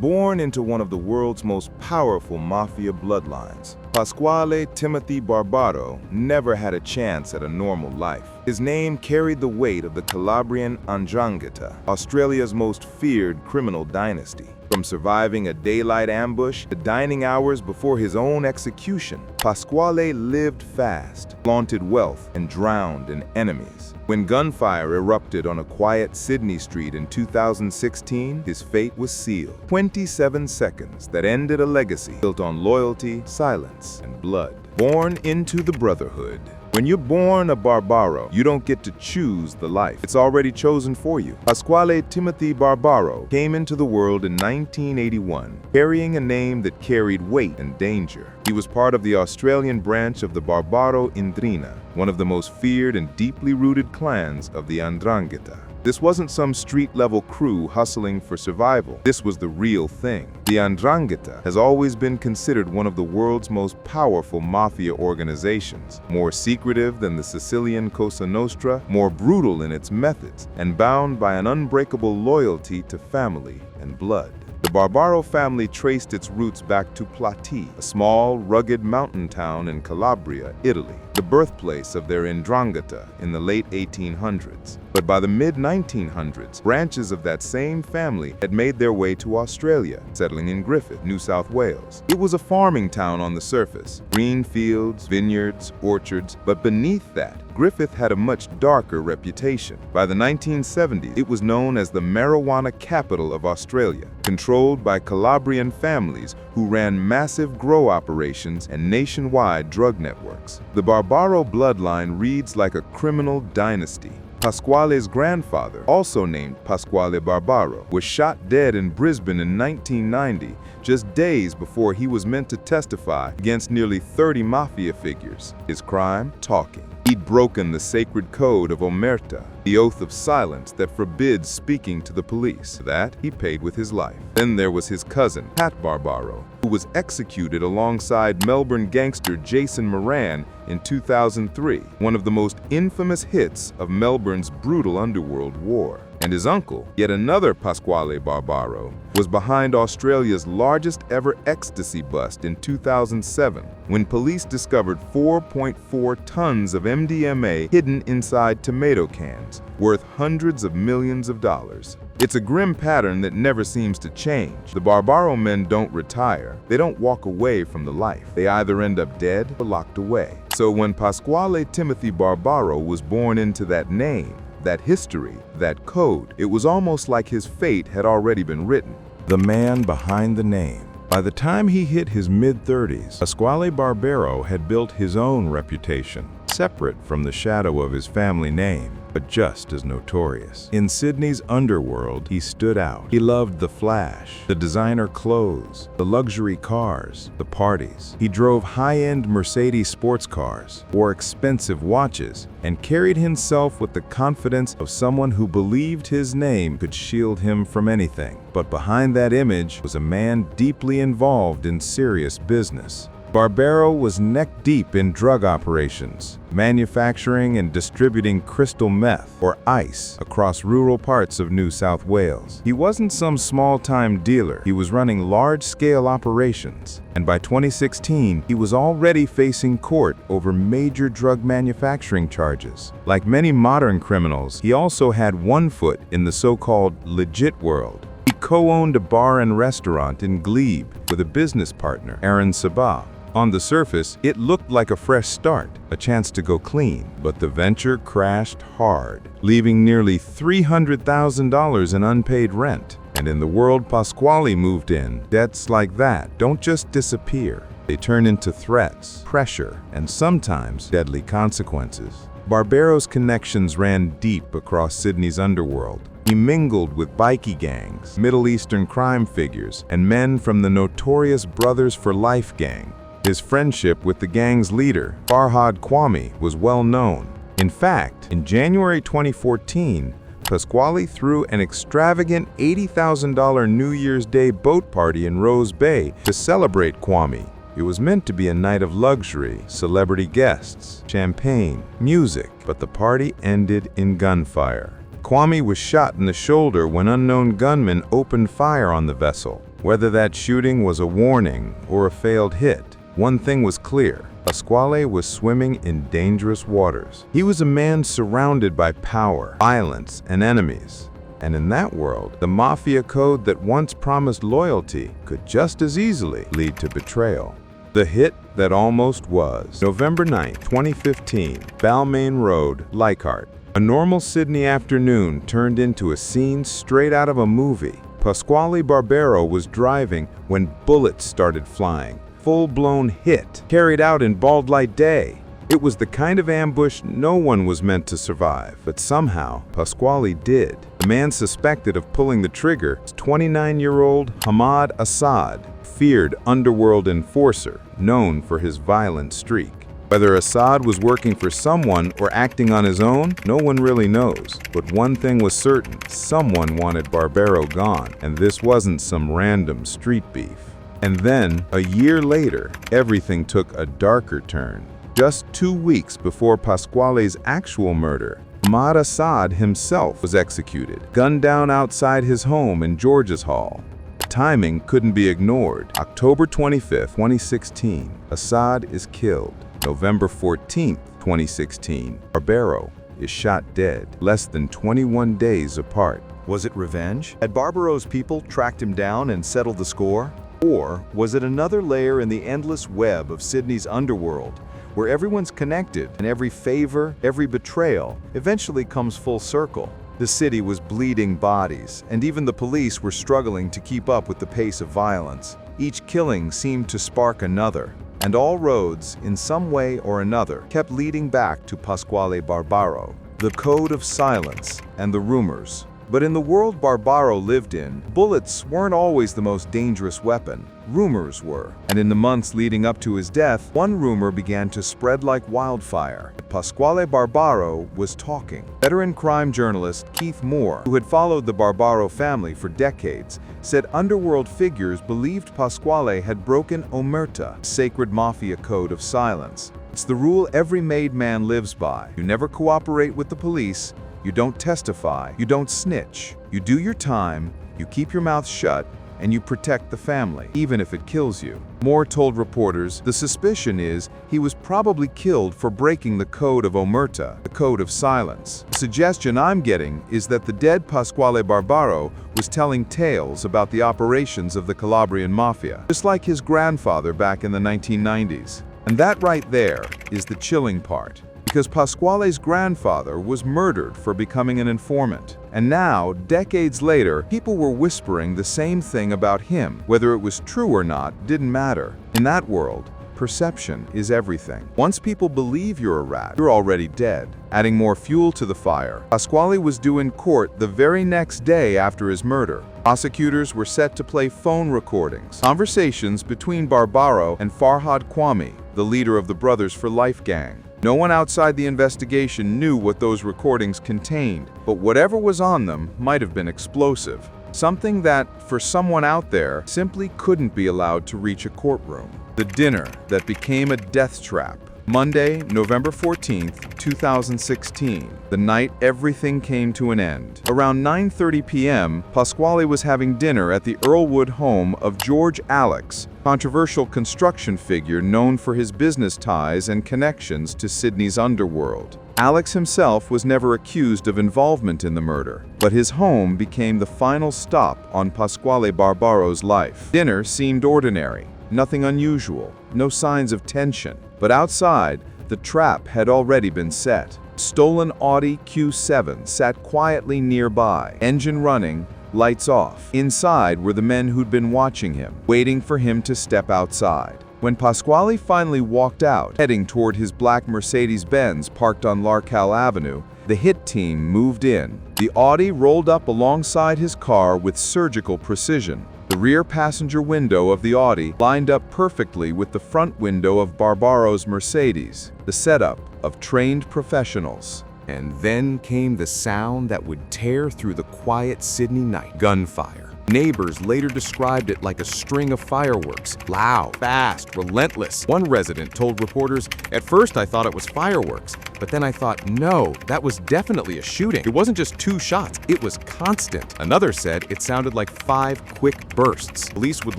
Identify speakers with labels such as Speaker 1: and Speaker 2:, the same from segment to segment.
Speaker 1: born into one of the world's most powerful mafia bloodlines. Pasquale Timothy Barbaro never had a chance at a normal life. His name carried the weight of the Calabrian Ndrangheta, Australia's most feared criminal dynasty. From surviving a daylight ambush to dining hours before his own execution, Pasquale lived fast, flaunted wealth, and drowned in enemies. When gunfire erupted on a quiet Sydney street in 2016, his fate was sealed. 27 seconds that ended a legacy built on loyalty, silence, and blood. Born into the brotherhood. When you're born a Barbaro, you don't get to choose the life. It's already chosen for you. Pasquale Timothy Barbaro came into the world in 1981, carrying a name that carried weight and danger. He was part of the Australian branch of the Calabrian Ndrangheta, one of the most feared and deeply rooted clans of the Ndrangheta. This wasn't some street-level crew hustling for survival. This was the real thing. The Ndrangheta has always been considered one of the world's most powerful mafia organizations, more secretive than the Sicilian Cosa Nostra, more brutal in its methods, and bound by an unbreakable loyalty to family and blood. The Barbaro family traced its roots back to Platy, a small, rugged mountain town in Calabria, Italy, the birthplace of their Ndrangheta in the late 1800s. But by the mid-1900s, branches of that same family had made their way to Australia, settling in Griffith, New South Wales. It was a farming town on the surface, green fields, vineyards, orchards, but beneath that, Griffith had a much darker reputation. By the 1970s, it was known as the marijuana capital of Australia, controlled by Calabrian families who ran massive grow operations and nationwide drug networks. The Barbaro bloodline reads like a criminal dynasty. Pasquale's grandfather, also named Pasquale Barbaro, was shot dead in Brisbane in 1990, just days before he was meant to testify against nearly 30 mafia figures. His crime? Talking. He'd broken the sacred code of omerta, the oath of silence that forbids speaking to the police. That he paid with his life. Then there was his cousin, Pat Barbaro, who was executed alongside Melbourne gangster Jason Moran in 2003, one of the most infamous hits of Melbourne's brutal underworld war. And his uncle, yet another Pasquale Barbaro, was behind Australia's largest ever ecstasy bust in 2007, when police discovered 4.4 tons of MDMA hidden inside tomato cans, worth hundreds of millions of dollars. It's a grim pattern that never seems to change. The Barbaro men don't retire. They don't walk away from the life. They either end up dead or locked away. So when Pasquale Timothy Barbaro was born into that name, that history, that code, it was almost like his fate had already been written. The man behind the name. By the time he hit his mid-30s, Pasquale Barbaro had built his own reputation, separate from the shadow of his family name, but just as notorious. In Sydney's underworld, he stood out. He loved the flash, the designer clothes, the luxury cars, the parties. He drove high-end Mercedes sports cars, wore expensive watches, and carried himself with the confidence of someone who believed his name could shield him from anything. But behind that image was a man deeply involved in serious business. Barbaro was neck-deep in drug operations, manufacturing and distributing crystal meth, or ice, across rural parts of New South Wales. He wasn't some small-time dealer. He was running large-scale operations. And by 2016, he was already facing court over major drug manufacturing charges. Like many modern criminals, he also had one foot in the so-called legit world. He co-owned a bar and restaurant in Glebe with a business partner, Aaron Sabah. On the surface, it looked like a fresh start, a chance to go clean. But the venture crashed hard, leaving nearly $300,000 in unpaid rent. And in the world Pasquale moved in, debts like that don't just disappear. They turn into threats, pressure, and sometimes deadly consequences. Barbaro's connections ran deep across Sydney's underworld. He mingled with bikie gangs, Middle Eastern crime figures, and men from the notorious Brothers for Life gang. His friendship with the gang's leader, Farhad Kwame, was well known. In fact, in January 2014, Pasquale threw an extravagant $80,000 New Year's Day boat party in Rose Bay to celebrate Kwame. It was meant to be a night of luxury, celebrity guests, champagne, music, but the party ended in gunfire. Kwame was shot in the shoulder when unknown gunmen opened fire on the vessel. Whether that shooting was a warning or a failed hit, one thing was clear. Pasquale was swimming in dangerous waters. He was a man surrounded by power, violence, and enemies. And in that world, the Mafia code that once promised loyalty could just as easily lead to betrayal. The hit that almost was. November 9, 2015, Balmain Road, Leichhardt. A normal Sydney afternoon turned into a scene straight out of a movie. Pasquale Barbaro was driving when bullets started flying. Full-blown hit, carried out in bald light day. It was the kind of ambush no one was meant to survive, but somehow Pasquale did. The man suspected of pulling the trigger is 29-year-old Hamad Assad, feared underworld enforcer, known for his violent streak. Whether Assad was working for someone or acting on his own, no one really knows. But one thing was certain, someone wanted Barbaro gone, and this wasn't some random street beef. And then, a year later, everything took a darker turn. Just 2 weeks before Pasquale's actual murder, Hamad Assad himself was executed, gunned down outside his home in George's Hall. Timing couldn't be ignored. October 25, 2016, Assad is killed. November 14, 2016, Barbaro is shot dead, less than 21 days apart.
Speaker 2: Was it revenge? Had Barbaro's people tracked him down and settled the score? Or was it another layer in the endless web of Sydney's underworld, where everyone's connected and every favor, every betrayal eventually comes full circle? The city was bleeding bodies, and even the police were struggling to keep up with the pace of violence. Each killing seemed to spark another, and all roads, in some way or another, kept leading back to Pasquale Barbaro, the code of silence and the rumors. But in the world Barbaro lived in, bullets weren't always the most dangerous weapon. Rumors were. And in the months leading up to his death, one rumor began to spread like wildfire. Pasquale Barbaro was talking. Veteran crime journalist Keith Moore, who had followed the Barbaro family for decades, said underworld figures believed Pasquale had broken omerta, sacred Mafia code of silence. It's the rule every made man lives by. You never cooperate with the police, you don't testify, you don't snitch. You do your time, you keep your mouth shut, and you protect the family, even if it kills you. Moore told reporters the suspicion is he was probably killed for breaking the code of omerta, the code of silence. The suggestion I'm getting is that the dead Pasquale Barbaro was telling tales about the operations of the Calabrian Mafia, just like his grandfather back in the 1990s. And that right there is the chilling part. Because Pasquale's grandfather was murdered for becoming an informant. And now, decades later, people were whispering the same thing about him. Whether it was true or not didn't matter. In that world, perception is everything. Once people believe you're a rat, you're already dead. Adding more fuel to the fire, Pasquale was due in court the very next day after his murder. Prosecutors were set to play phone recordings, conversations between Barbaro and Farhad Kwame, the leader of the Brothers for Life gang. No one outside the investigation knew what those recordings contained, but whatever was on them might have been explosive. Something that, for someone out there, simply couldn't be allowed to reach a courtroom. The dinner that became a death trap. Monday, November 14th, 2016, the night everything came to an end. Around 9:30 p.m., Pasquale was having dinner at the Earlwood home of George Alex, controversial construction figure known for his business ties and connections to Sydney's underworld. Alex himself was never accused of involvement in the murder, but his home became the final stop on Pasquale Barbaro's life. Dinner seemed ordinary, nothing unusual, no signs of tension. But outside, the trap had already been set. Stolen Audi Q7 sat quietly nearby, engine running, lights off. Inside were the men who'd been watching him, waiting for him to step outside. When Pasquale finally walked out, heading toward his black Mercedes-Benz parked on Larcal Avenue, the hit team moved in. The Audi rolled up alongside his car with surgical precision. The rear passenger window of the Audi lined up perfectly with the front window of Barbaro's Mercedes, the setup of trained professionals.
Speaker 3: And then came the sound that would tear through the quiet Sydney night. Gunfire. Neighbors later described it like a string of fireworks, loud, fast, relentless. One resident told reporters, "At first I thought it was fireworks, but then I thought, no, that was definitely a shooting. It wasn't just 2 shots, it was constant." Another said it sounded like 5 quick bursts. Police would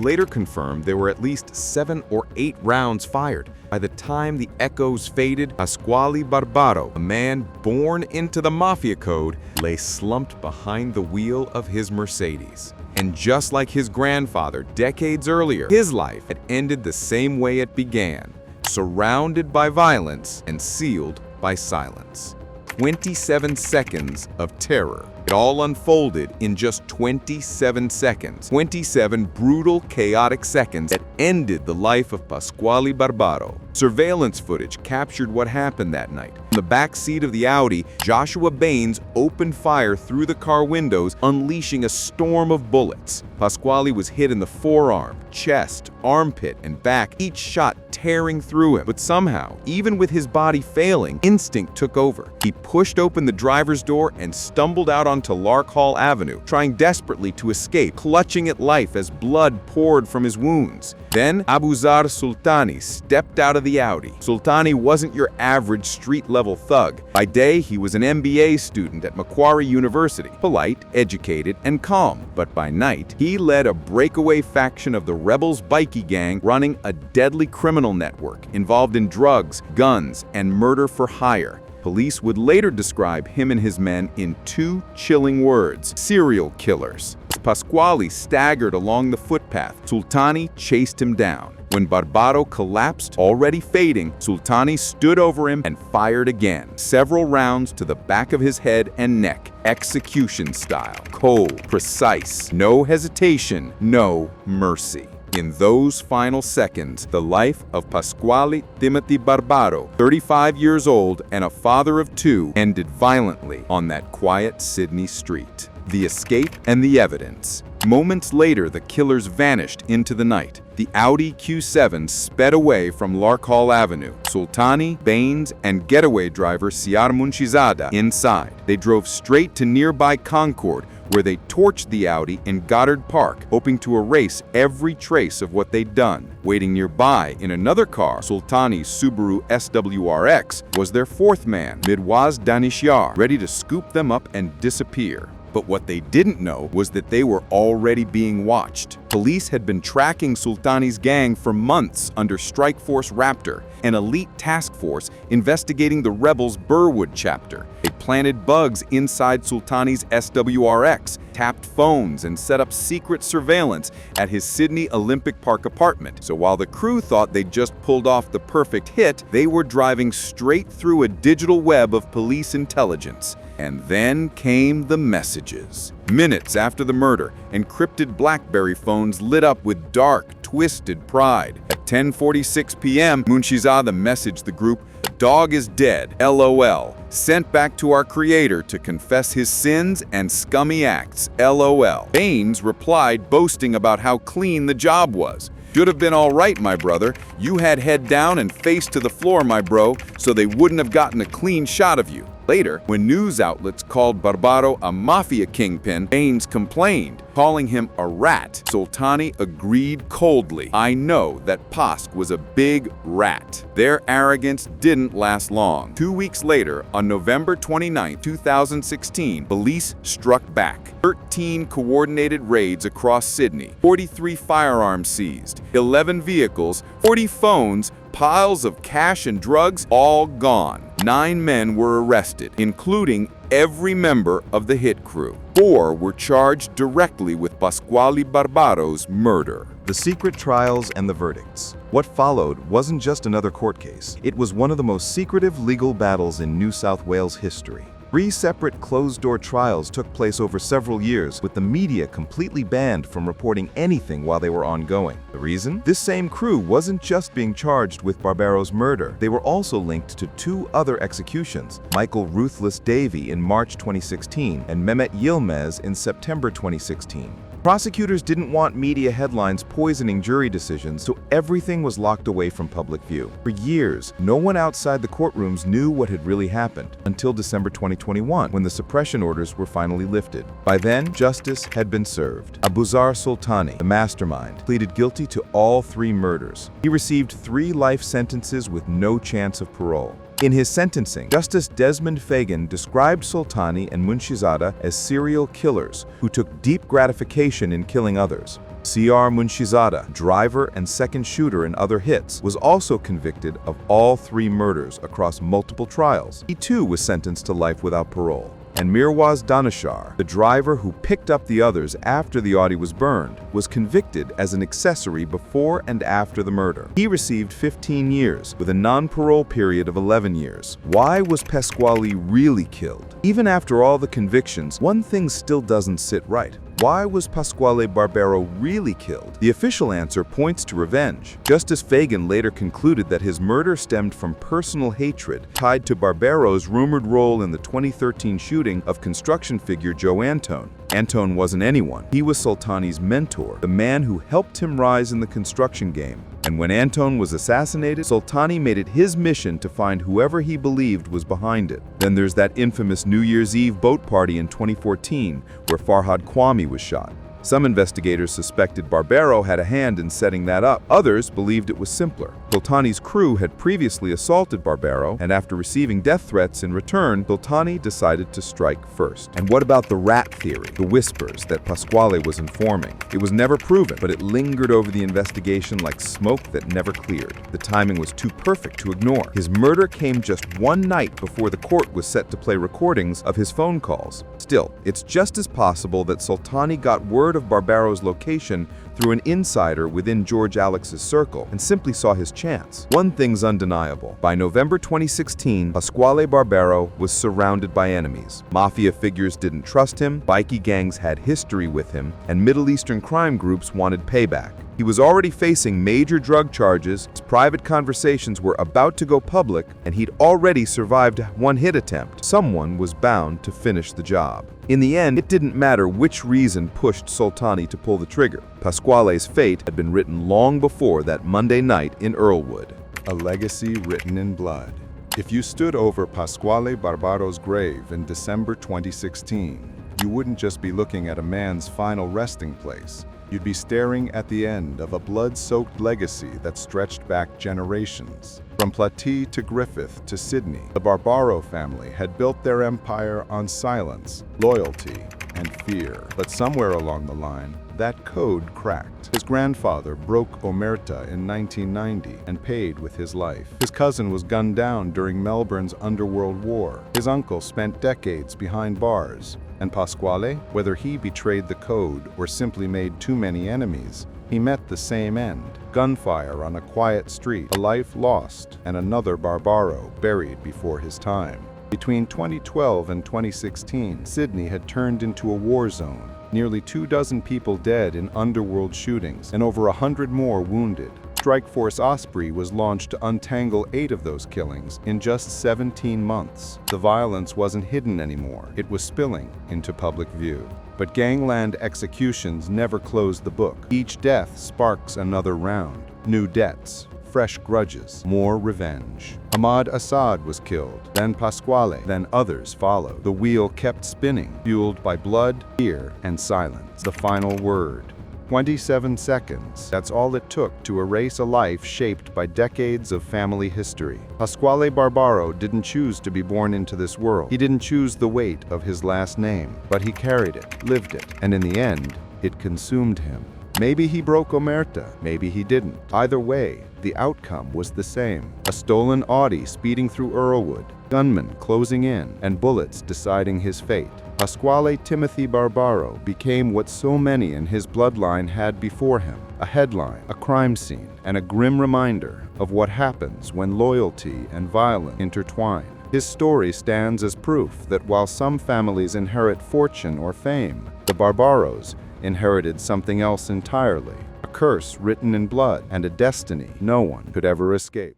Speaker 3: later confirm there were at least 7 or 8 rounds fired. By the time the echoes faded, Pasquale Barbaro, a man born into the Mafia code, lay slumped behind the wheel of his Mercedes. And just like his grandfather decades earlier, his life had ended the same way it began, surrounded by violence and sealed by silence. 27 seconds of terror. It all unfolded in just 27 seconds. 27 brutal, chaotic seconds that ended the life of Pasquale Barbaro. Surveillance footage captured what happened that night. In the back seat of the Audi, Joshua Baines opened fire through the car windows, unleashing a storm of bullets. Pasquale was hit in the forearm, chest, armpit, and back, each shot tearing through him. But somehow, even with his body failing, instinct took over. He pushed open the driver's door and stumbled out onto Lark Hall Avenue, trying desperately to escape, clutching at life as blood poured from his wounds. Then Abuzar Sultani stepped out of the Audi. Sultani wasn't your average street-level thug. By day, he was an MBA student at Macquarie University, polite, educated, and calm. But by night, he led a breakaway faction of the rebels' bikie gang running a deadly criminal network involved in drugs, guns, and murder for hire. Police would later describe him and his men in 2 chilling words: serial killers. As Pasquale staggered along the footpath, Sultani chased him down. When Barbaro collapsed, already fading, Sultani stood over him and fired again, several rounds to the back of his head and neck, execution style, cold, precise, no hesitation, no mercy. In those final seconds, the life of Pasquale Timothy Barbaro, 35 years old and a father of 2, ended violently on that quiet Sydney street. The escape and the evidence. Moments later, the killers vanished into the night. The Audi Q7 sped away from Lark Hall Avenue. Sultani, Baines, and getaway driver Siar Munchizada inside. They drove straight to nearby Concord, where they torched the Audi in Goddard Park, hoping to erase every trace of what they'd done. Waiting nearby in another car, Sultani's Subaru SWRX, was their 4th man, Midwaz Danishyar, ready to scoop them up and disappear. But what they didn't know was that they were already being watched. Police had been tracking Sultani's gang for months under Strike Force Raptor, an elite task force investigating the rebels' Burwood chapter. They planted bugs inside Sultani's SWRX, tapped phones, and set up secret surveillance at his Sydney Olympic Park apartment. So while the crew thought they'd just pulled off the perfect hit, they were driving straight through a digital web of police intelligence. And then came the messages. Minutes after the murder, encrypted BlackBerry phones lit up with dark, twisted pride. At 10:46 p.m., Munchizada messaged the group, "The dog is dead, LOL. Sent back to our creator to confess his sins and scummy acts, LOL." Baines replied, boasting about how clean the job was. "Should have been all right, my brother. You had head down and face to the floor, my bro, so they wouldn't have gotten a clean shot of you." Later, when news outlets called Barbaro a mafia kingpin, Baines complained, calling him a rat. Sultani agreed coldly. "I know that Pasq was a big rat." Their arrogance didn't last long. 2 weeks later, on November 29, 2016, police struck back. 13 coordinated raids across Sydney, 43 firearms seized, 11 vehicles, 40 phones, piles of cash and drugs, all gone. 9 men were arrested, including every member of the hit crew. 4 were charged directly with Pasquale Barbaro's murder.
Speaker 2: The secret trials and the verdicts. What followed wasn't just another court case. It was one of the most secretive legal battles in New South Wales history. 3 separate closed-door trials took place over several years, with the media completely banned from reporting anything while they were ongoing. The reason? This same crew wasn't just being charged with Barbaro's murder. They were also linked to 2 other executions, Michael Ruthless Davey in March 2016 and Mehmet Yilmaz in September 2016.
Speaker 1: Prosecutors didn't want media headlines poisoning jury decisions, so everything was locked away from public view. For years, no one outside the courtrooms knew what had really happened, until December 2021, when the suppression orders were finally lifted. By then, justice had been served. Abuzar Soltani, the mastermind, pleaded guilty to all 3 murders. He received 3 life sentences with no chance of parole. In his sentencing, Justice Desmond Fagan described Soltani and Munshizada as serial killers who took deep gratification in killing others. C.R. Munshizada, driver and second shooter in other hits, was also convicted of all 3 murders across multiple trials. He too was sentenced to life without parole. And Mirwaz Danashar, the driver who picked up the others after the Audi was burned, was convicted as an accessory before and after the murder. He received 15 years, with a non-parole period of 11 years. Why was Pasquale really killed? Even after all the convictions, one thing still doesn't sit right. Why was Pasquale Barbaro really killed? The official answer points to revenge. Justice Fagan later concluded that his murder stemmed from personal hatred tied to Barbaro's rumored role in the 2013 shooting of construction figure Joe Antone. Antone wasn't anyone. He was Soltani's mentor, the man who helped him rise in the construction game. And when Antone was assassinated, Soltani made it his mission to find whoever he believed was behind it. Then there's that infamous New Year's Eve boat party in 2014, where Farhad Kwame was shot. Some investigators suspected Barbaro had a hand in setting that up. Others believed it was simpler. Soltani's crew had previously assaulted Barbaro, and after receiving death threats in return, Soltani decided to strike first. And what about the rat theory, the whispers that Pasquale was informing? It was never proven, but it lingered over the investigation like smoke that never cleared. The timing was too perfect to ignore. His murder came just one night before the court was set to play recordings of his phone calls. Still, it's just as possible that Soltani got word of Barbaro's location through an insider within George Alex's circle and simply saw his chance. One thing's undeniable. By November 2016, Pasquale Barbaro was surrounded by enemies. Mafia figures didn't trust him, bikie gangs had history with him, and Middle Eastern crime groups wanted payback. He was already facing major drug charges, his private conversations were about to go public, and he'd already survived one hit attempt. Someone was bound to finish the job. In the end, it didn't matter which reason pushed Soltani to pull the trigger. Pasquale's fate had been written long before that Monday night in Earlwood.
Speaker 2: A legacy written in blood. If you stood over Pasquale Barbaro's grave in December 2016, you wouldn't just be looking at a man's final resting place. You'd be staring at the end of a blood-soaked legacy that stretched back generations. From Platy to Griffith to Sydney, the Barbaro family had built their empire on silence, loyalty, and fear. But somewhere along the line, that code cracked. His grandfather broke omerta in 1990 and paid with his life. His cousin was gunned down during Melbourne's underworld war. His uncle spent decades behind bars. And Pasquale, whether he betrayed the code or simply made too many enemies, he met the same end. Gunfire on a quiet street, a life lost, and another Barbaro buried before his time. Between 2012 and 2016, Sydney had turned into a war zone. Nearly 24 people dead in underworld shootings, and over 100 more wounded. Strike Force Osprey was launched to untangle 8 of those killings in just 17 months. The violence wasn't hidden anymore. It was spilling into public view. But gangland executions never closed the book. Each death sparks another round. New debts, fresh grudges, more revenge. Ahmad Assad was killed, then Pasquale, then others followed. The wheel kept spinning, fueled by blood, fear, and silence. The final word. 27 seconds. That's all it took to erase a life shaped by decades of family history. Pasquale Barbaro didn't choose to be born into this world. He didn't choose the weight of his last name, but he carried it, lived it, and in the end, it consumed him. Maybe he broke omerta, maybe he didn't. Either way, the outcome was the same. A stolen Audi speeding through Earlwood, gunmen closing in, and bullets deciding his fate. Pasquale Timothy Barbaro became what so many in his bloodline had before him: a headline, a crime scene, and a grim reminder of what happens when loyalty and violence intertwine. His story stands as proof that while some families inherit fortune or fame, the Barbaros inherited something else entirely: a curse written in blood and a destiny no one could ever escape.